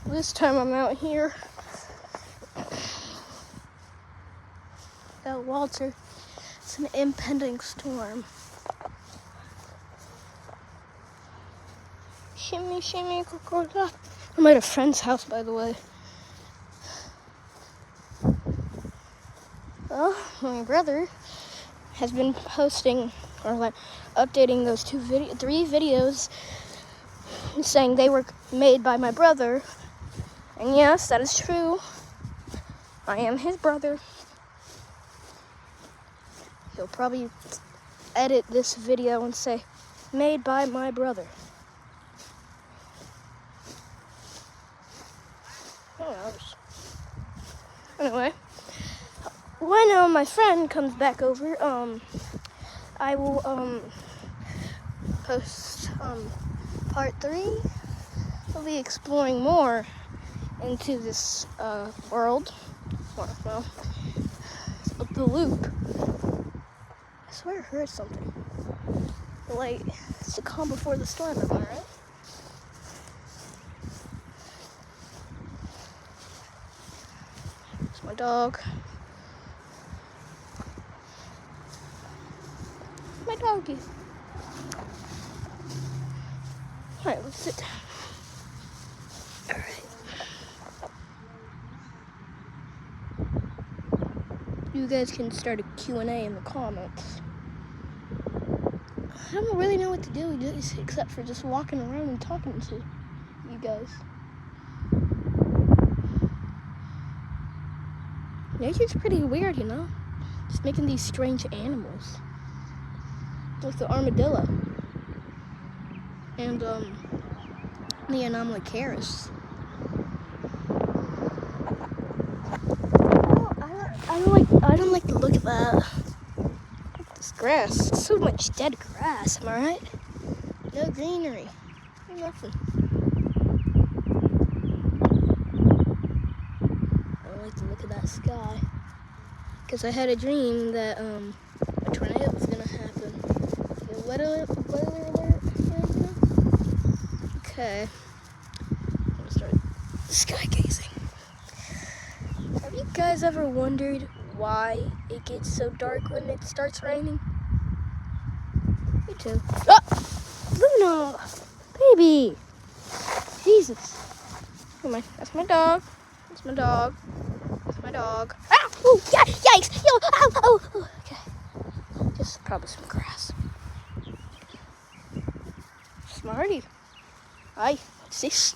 This time I'm out here at Walter. It's an impending storm. Shimmy, shimmy, cocoa. I'm at a friend's house, by the way. Well, my brother has been posting or like updating those three videos saying they were made by my brother. And yes, that is true. I am his brother. He'll probably edit this video and say, made by my brother. Who knows? Anyway, when my friend comes back over, I will post part 3. I'll be exploring more into this world. Well, the loop. I swear I heard something. Like, it's the calm before the storm, am I right? It's my dog. My doggy. Alright, let's sit down. Alright. You guys can start a Q&A in the comments. I don't really know what to do except for just walking around and talking to you guys. Nature's pretty weird, you know? Just making these strange animals. Like the armadillo. And, the Anomalocaris. I don't like the look of that. This grass. It's so much dead grass, am I right? No greenery. Nothing. I don't like the look of that sky. Because I had a dream that a tornado was gonna happen. Weather alert. Okay. I'm gonna start sky gazing. Have you guys ever wondered why it gets so dark when it starts raining? Me too. Oh! Luna! Baby! Jesus. Oh my, that's my dog. That's my dog. That's my dog. Ah! Oh, yeah, yikes! Yo! Ow! Oh! Oh! Okay. Just probably some grass. Smarty. Hi. What's this?